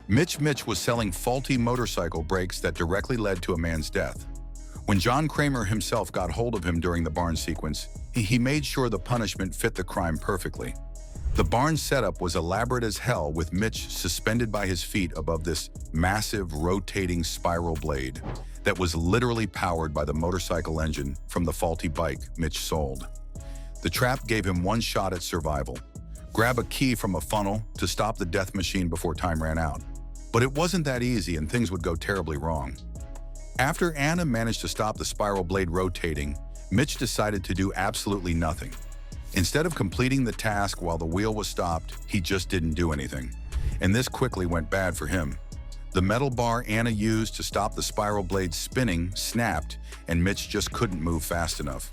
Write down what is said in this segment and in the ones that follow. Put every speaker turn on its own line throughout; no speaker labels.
Mitch was selling faulty motorcycle brakes that directly led to a man's death. When John Kramer himself got hold of him during the barn sequence, he made sure the punishment fit the crime perfectly. The barn setup was elaborate as hell, with Mitch suspended by his feet above this massive rotating spiral blade that was literally powered by the motorcycle engine from the faulty bike Mitch sold. The trap gave him one shot at survival: grab a key from a funnel to stop the death machine before time ran out. But it wasn't that easy, and things would go terribly wrong. After Anna managed to stop the spiral blade rotating, Mitch decided to do absolutely nothing. Instead of completing the task while the wheel was stopped, he just didn't do anything. And this quickly went bad for him. The metal bar Anna used to stop the spiral blade spinning snapped, and Mitch just couldn't move fast enough.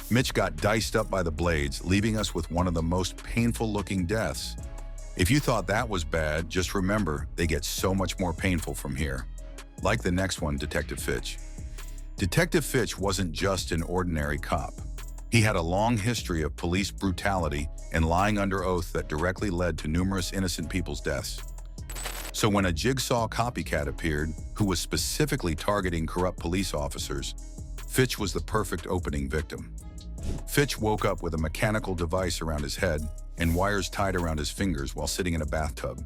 Mitch got diced up by the blades, leaving us with one of the most painful-looking deaths. If you thought that was bad, just remember, they get so much more painful from here. Like the next one, Detective Fitch. Detective Fitch wasn't just an ordinary cop. He had a long history of police brutality and lying under oath that directly led to numerous innocent people's deaths. So when a Jigsaw copycat appeared, who was specifically targeting corrupt police officers, Fitch was the perfect opening victim. Fitch woke up with a mechanical device around his head and wires tied around his fingers while sitting in a bathtub.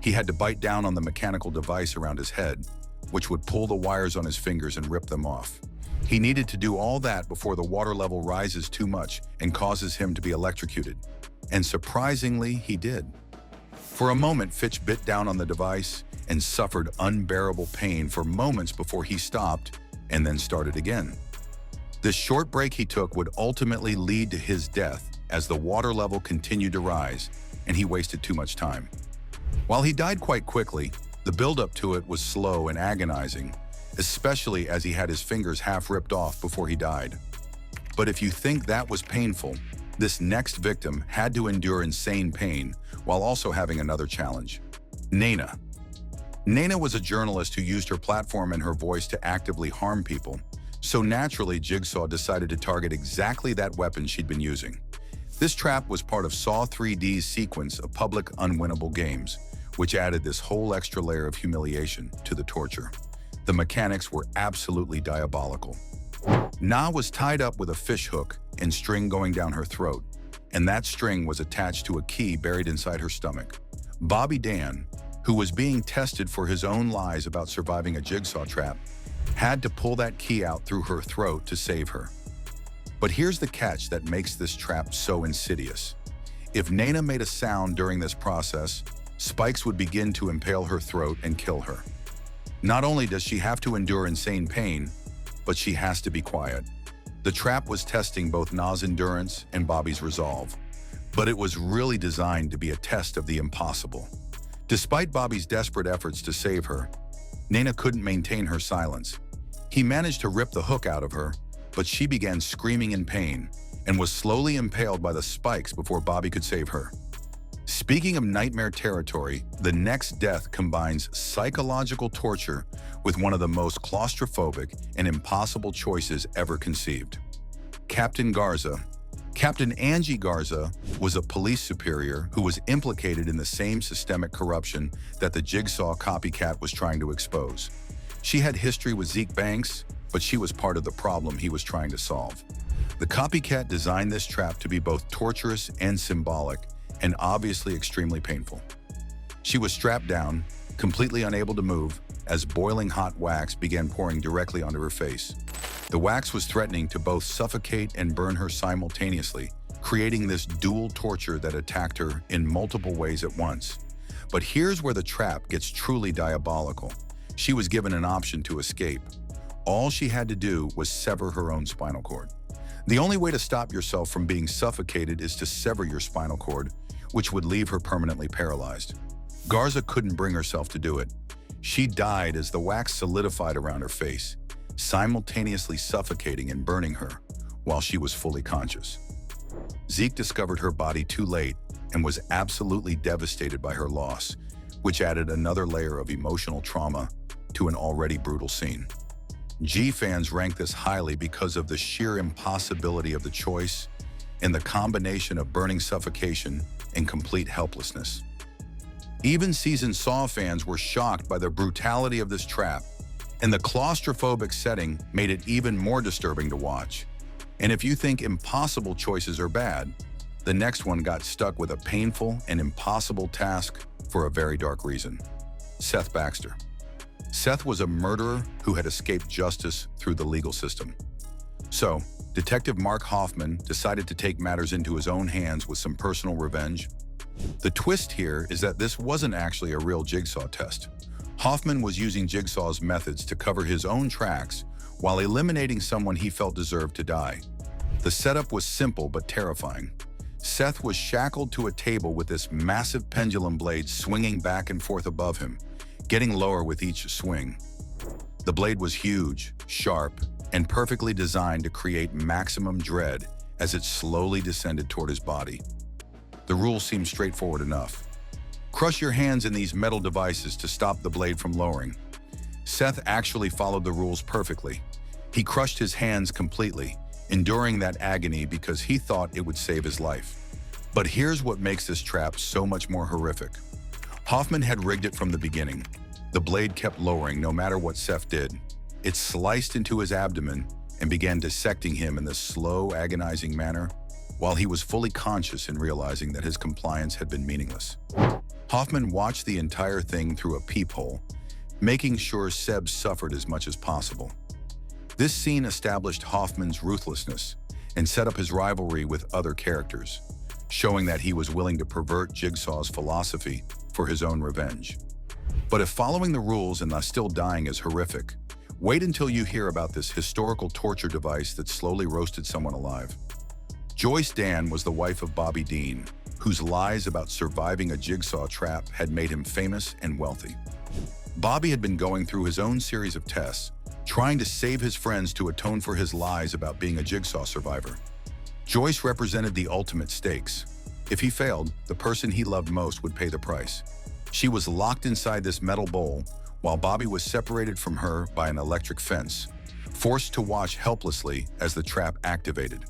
He had to bite down on the mechanical device around his head, which would pull the wires on his fingers and rip them off. He needed to do all that before the water level rises too much and causes him to be electrocuted. And surprisingly, he did. For a moment, Fitch bit down on the device and suffered unbearable pain for moments before he stopped and then started again. This short break he took would ultimately lead to his death as the water level continued to rise and he wasted too much time. While he died quite quickly, the buildup to it was slow and agonizing, especially as he had his fingers half ripped off before he died. But if you think that was painful, this next victim had to endure insane pain while also having another challenge. Nana. Nana was a journalist who used her platform and her voice to actively harm people, so naturally Jigsaw decided to target exactly that weapon she'd been using. This trap was part of Saw 3D's sequence of public unwinnable games, which added this whole extra layer of humiliation to the torture. The mechanics were absolutely diabolical. Na was tied up with a fish hook and string going down her throat, and that string was attached to a key buried inside her stomach. Bobby Dan, who was being tested for his own lies about surviving a Jigsaw trap, had to pull that key out through her throat to save her. But here's the catch that makes this trap so insidious. If Nana made a sound during this process, spikes would begin to impale her throat and kill her. Not only does she have to endure insane pain, but she has to be quiet. The trap was testing both Na's endurance and Bobby's resolve, but it was really designed to be a test of the impossible. Despite Bobby's desperate efforts to save her, Nana couldn't maintain her silence. He managed to rip the hook out of her, but she began screaming in pain and was slowly impaled by the spikes before Bobby could save her. Speaking of nightmare territory, the next death combines psychological torture with one of the most claustrophobic and impossible choices ever conceived. Captain Garza. Captain Angie Garza was a police superior who was implicated in the same systemic corruption that the Jigsaw copycat was trying to expose. She had history with Zeke Banks, but she was part of the problem he was trying to solve. The copycat designed this trap to be both torturous and symbolic, and obviously extremely painful. She was strapped down, completely unable to move, as boiling hot wax began pouring directly onto her face. The wax was threatening to both suffocate and burn her simultaneously, creating this dual torture that attacked her in multiple ways at once. But here's where the trap gets truly diabolical. She was given an option to escape. All she had to do was sever her own spinal cord. The only way to stop yourself from being suffocated is to sever your spinal cord, which would leave her permanently paralyzed. Garza couldn't bring herself to do it. She died as the wax solidified around her face, simultaneously suffocating and burning her while she was fully conscious. Zeke discovered her body too late and was absolutely devastated by her loss, which added another layer of emotional trauma to an already brutal scene. G fans rank this highly because of the sheer impossibility of the choice and the combination of burning suffocation and complete helplessness. Even seasoned Saw fans were shocked by the brutality of this trap, and the claustrophobic setting made it even more disturbing to watch. And if you think impossible choices are bad, the next one got stuck with a painful and impossible task for a very dark reason. Seth Baxter. Seth was a murderer who had escaped justice through the legal system. So, Detective Mark Hoffman decided to take matters into his own hands with some personal revenge. The twist here is that this wasn't actually a real Jigsaw test. Hoffman was using Jigsaw's methods to cover his own tracks while eliminating someone he felt deserved to die. The setup was simple but terrifying. Seth was shackled to a table with this massive pendulum blade swinging back and forth above him, getting lower with each swing. The blade was huge, sharp, and perfectly designed to create maximum dread as it slowly descended toward his body. The rules seemed straightforward enough. Crush your hands in these metal devices to stop the blade from lowering. Seth actually followed the rules perfectly. He crushed his hands completely, enduring that agony because he thought it would save his life. But here's what makes this trap so much more horrific. Hoffman had rigged it from the beginning. The blade kept lowering no matter what Seth did. It sliced into his abdomen and began dissecting him in this slow, agonizing manner, while he was fully conscious and realizing that his compliance had been meaningless. Hoffman watched the entire thing through a peephole, making sure Seb suffered as much as possible. This scene established Hoffman's ruthlessness and set up his rivalry with other characters, showing that he was willing to pervert Jigsaw's philosophy for his own revenge. But if following the rules and thus still dying is horrific, wait until you hear about this historical torture device that slowly roasted someone alive. Joyce Dan was the wife of Bobby Dean, whose lies about surviving a Jigsaw trap had made him famous and wealthy. Bobby had been going through his own series of tests, trying to save his friends to atone for his lies about being a Jigsaw survivor. Joyce represented the ultimate stakes. If he failed, the person he loved most would pay the price. She was locked inside this metal bowl, while Bobby was separated from her by an electric fence, forced to watch helplessly as the trap activated.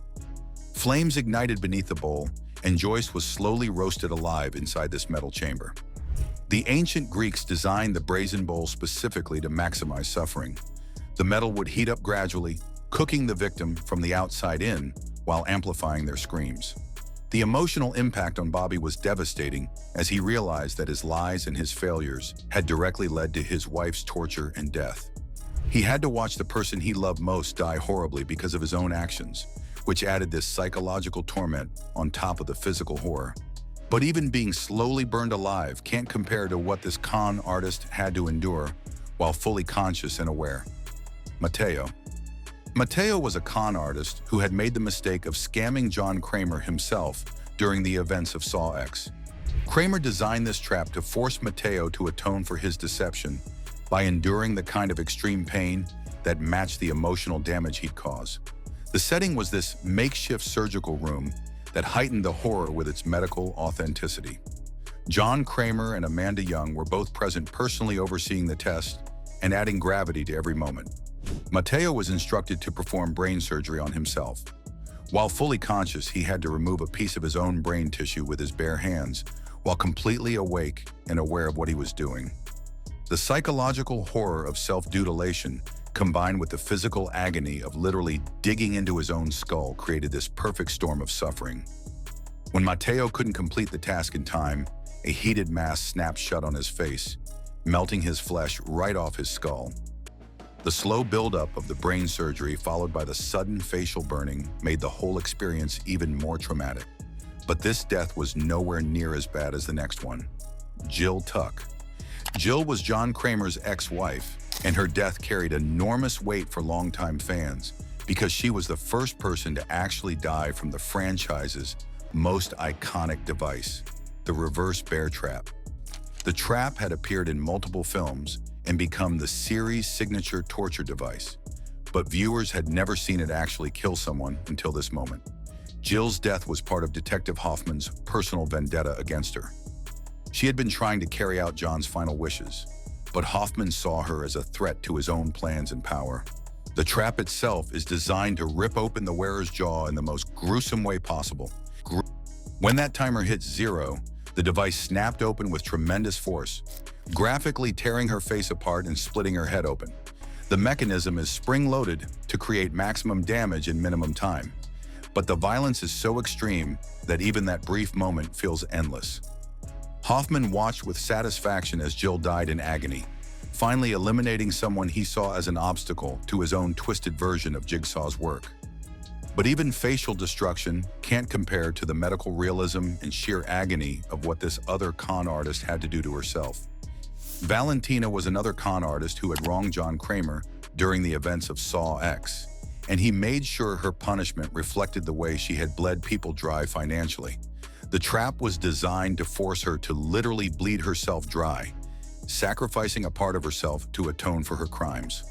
Flames ignited beneath the bowl, and Joyce was slowly roasted alive inside this metal chamber. The ancient Greeks designed the brazen bowl specifically to maximize suffering. The metal would heat up gradually, cooking the victim from the outside in while amplifying their screams. The emotional impact on Bobby was devastating as he realized that his lies and his failures had directly led to his wife's torture and death. He had to watch the person he loved most die horribly because of his own actions, which added this psychological torment on top of the physical horror. But even being slowly burned alive can't compare to what this con artist had to endure while fully conscious and aware. Mateo. Mateo was a con artist who had made the mistake of scamming John Kramer himself during the events of Saw X. Kramer designed this trap to force Mateo to atone for his deception by enduring the kind of extreme pain that matched the emotional damage he'd cause. The setting was this makeshift surgical room that heightened the horror with its medical authenticity. John Kramer and Amanda Young were both present, personally overseeing the test and adding gravity to every moment. Mateo was instructed to perform brain surgery on himself. While fully conscious, he had to remove a piece of his own brain tissue with his bare hands, while completely awake and aware of what he was doing. The psychological horror of self-mutilation, combined with the physical agony of literally digging into his own skull, created this perfect storm of suffering. When Mateo couldn't complete the task in time, a heated mass snapped shut on his face, melting his flesh right off his skull. The slow buildup of the brain surgery, followed by the sudden facial burning, made the whole experience even more traumatic. But this death was nowhere near as bad as the next one. Jill Tuck. Jill was John Kramer's ex-wife, and her death carried enormous weight for longtime fans because she was the first person to actually die from the franchise's most iconic device, the reverse bear trap. The trap had appeared in multiple films and become the series' signature torture device, but viewers had never seen it actually kill someone until this moment. Jill's death was part of Detective Hoffman's personal vendetta against her. She had been trying to carry out John's final wishes, but Hoffman saw her as a threat to his own plans and power. The trap itself is designed to rip open the wearer's jaw in the most gruesome way possible. When that timer hits 0, The device snapped open with tremendous force, graphically tearing her face apart and splitting her head open. The mechanism is spring-loaded to create maximum damage in minimum time, but the violence is so extreme that even that brief moment feels endless. Hoffman watched with satisfaction as Jill died in agony, finally eliminating someone he saw as an obstacle to his own twisted version of Jigsaw's work. But even facial destruction can't compare to the medical realism and sheer agony of what this other con artist had to do to herself. Valentina was another con artist who had wronged John Kramer during the events of Saw X, and he made sure her punishment reflected the way she had bled people dry financially. The trap was designed to force her to literally bleed herself dry, sacrificing a part of herself to atone for her crimes.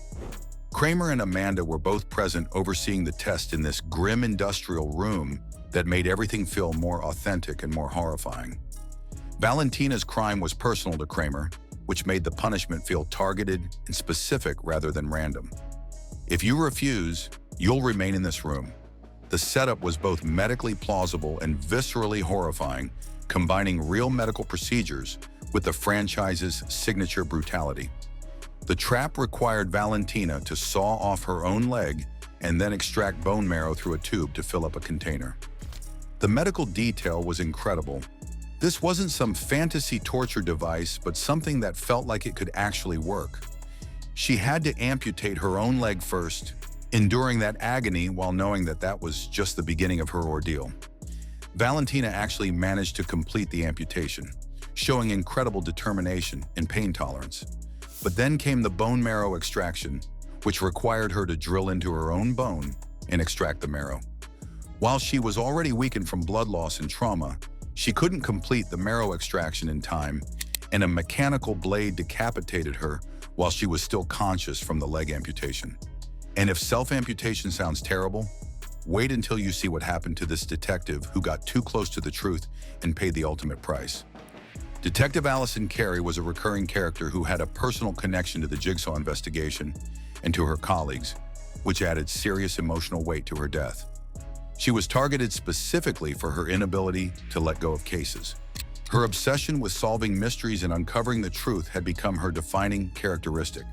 Kramer and Amanda were both present overseeing the test in this grim industrial room that made everything feel more authentic and more horrifying. Valentina's crime was personal to Kramer, which made the punishment feel targeted and specific rather than random. If you refuse, you'll remain in this room. The setup was both medically plausible and viscerally horrifying, combining real medical procedures with the franchise's signature brutality. The trap required Valentina to saw off her own leg and then extract bone marrow through a tube to fill up a container. The medical detail was incredible. This wasn't some fantasy torture device, but something that felt like it could actually work. She had to amputate her own leg first, enduring that agony while knowing that that was just the beginning of her ordeal. Valentina actually managed to complete the amputation, showing incredible determination and pain tolerance. But then came the bone marrow extraction, which required her to drill into her own bone and extract the marrow. While she was already weakened from blood loss and trauma, she couldn't complete the marrow extraction in time, and a mechanical blade decapitated her while she was still conscious from the leg amputation. And if self-amputation sounds terrible, wait until you see what happened to this detective who got too close to the truth and paid the ultimate price. Detective Allison Carey was a recurring character who had a personal connection to the Jigsaw investigation and to her colleagues, which added serious emotional weight to her death. She was targeted specifically for her inability to let go of cases. Her obsession with solving mysteries and uncovering the truth had become her defining characteristic.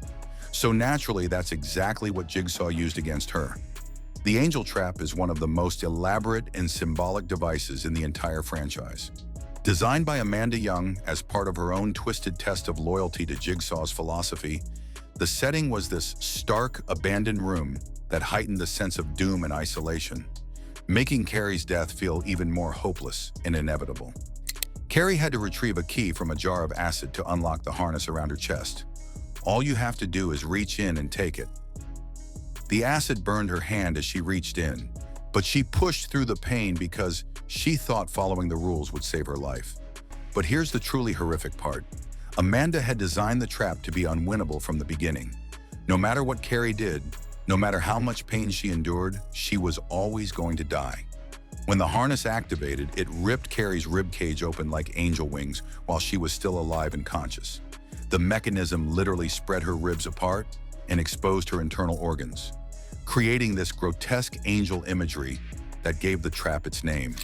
So naturally, that's exactly what Jigsaw used against her. The Angel Trap is one of the most elaborate and symbolic devices in the entire franchise. Designed by Amanda Young as part of her own twisted test of loyalty to Jigsaw's philosophy, the setting was this stark, abandoned room that heightened the sense of doom and isolation, making Carey's death feel even more hopeless and inevitable. Carey had to retrieve a key from a jar of acid to unlock the harness around her chest. All you have to do is reach in and take it. The acid burned her hand as she reached in, but she pushed through the pain because she thought following the rules would save her life. But here's the truly horrific part. Amanda had designed the trap to be unwinnable from the beginning. No matter what Carey did, no matter how much pain she endured, she was always going to die. When the harness activated, it ripped Carey's ribcage open like angel wings while she was still alive and conscious. The mechanism literally spread her ribs apart and exposed her internal organs, creating this grotesque angel imagery that gave the trap its name.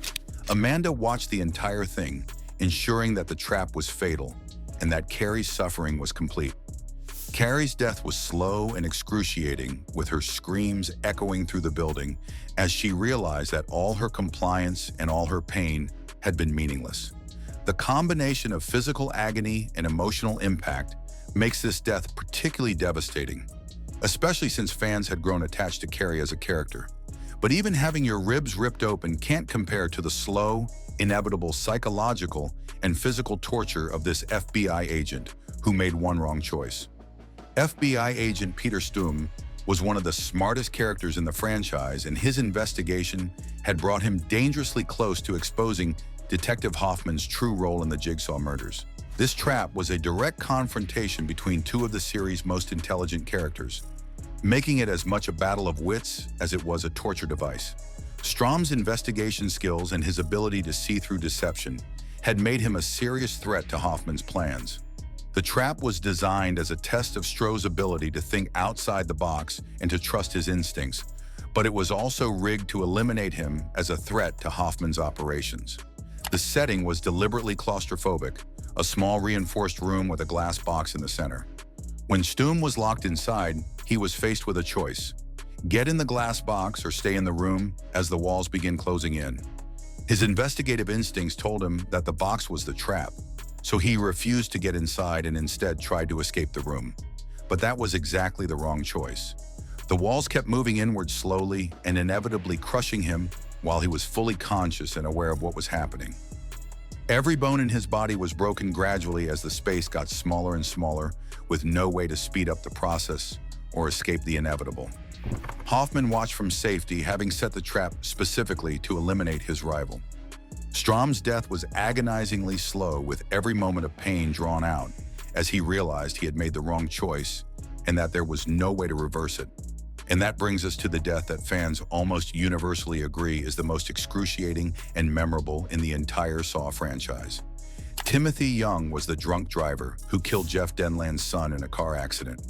Amanda watched the entire thing, ensuring that the trap was fatal and that Carey's suffering was complete. Carey's death was slow and excruciating, with her screams echoing through the building as she realized that all her compliance and all her pain had been meaningless. The combination of physical agony and emotional impact makes this death particularly devastating, especially since fans had grown attached to Carey as a character. But even having your ribs ripped open can't compare to the slow, inevitable psychological and physical torture of this FBI agent who made one wrong choice. FBI agent Peter Stum was one of the smartest characters in the franchise, and his investigation had brought him dangerously close to exposing Detective Hoffman's true role in the Jigsaw murders. This trap was a direct confrontation between two of the series' most intelligent characters, making it as much a battle of wits as it was a torture device. Strom's investigation skills and his ability to see through deception had made him a serious threat to Hoffman's plans. The trap was designed as a test of Stroh's ability to think outside the box and to trust his instincts, but it was also rigged to eliminate him as a threat to Hoffman's operations. The setting was deliberately claustrophobic, a small reinforced room with a glass box in the center. When Stum was locked inside, he was faced with a choice: get in the glass box or stay in the room as the walls begin closing in. His investigative instincts told him that the box was the trap, so he refused to get inside and instead tried to escape the room. But that was exactly the wrong choice. The walls kept moving inward slowly and inevitably crushing him while he was fully conscious and aware of what was happening. Every bone in his body was broken gradually as the space got smaller and smaller, with no way to speed up the process or escape the inevitable. Hoffman watched from safety, having set the trap specifically to eliminate his rival. Strom's death was agonizingly slow, with every moment of pain drawn out as he realized he had made the wrong choice and that there was no way to reverse it. And that brings us to the death that fans almost universally agree is the most excruciating and memorable in the entire Saw franchise. Timothy Young was the drunk driver who killed Jeff Denland's son in a car accident,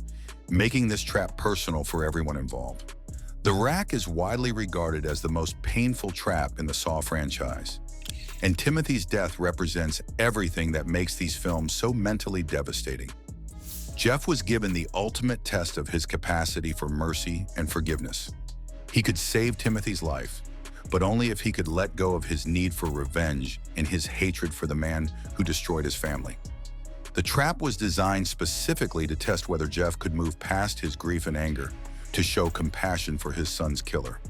making this trap personal for everyone involved. The rack is widely regarded as the most painful trap in the Saw franchise, and Timothy's death represents everything that makes these films so mentally devastating. Jeff was given the ultimate test of his capacity for mercy and forgiveness. He could save Timothy's life, but only if he could let go of his need for revenge and his hatred for the man who destroyed his family. The trap was designed specifically to test whether Jeff could move past his grief and anger to show compassion for his son's killer.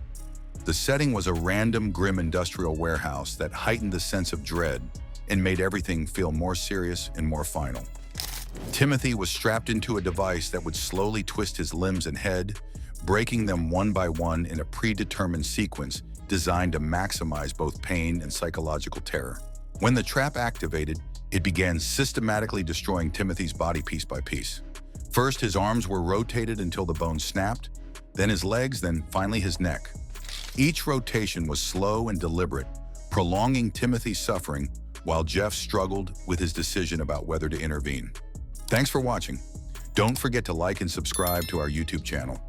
The setting was a random, grim industrial warehouse that heightened the sense of dread and made everything feel more serious and more final. Timothy was strapped into a device that would slowly twist his limbs and head, breaking them one by one in a predetermined sequence designed to maximize both pain and psychological terror. When the trap activated, it began systematically destroying Timothy's body piece by piece. First, his arms were rotated until the bone snapped, then his legs, then finally his neck. Each rotation was slow and deliberate, prolonging Timothy's suffering while Jeff struggled with his decision about whether to intervene. Thanks for watching. Don't forget to like and subscribe to our YouTube channel.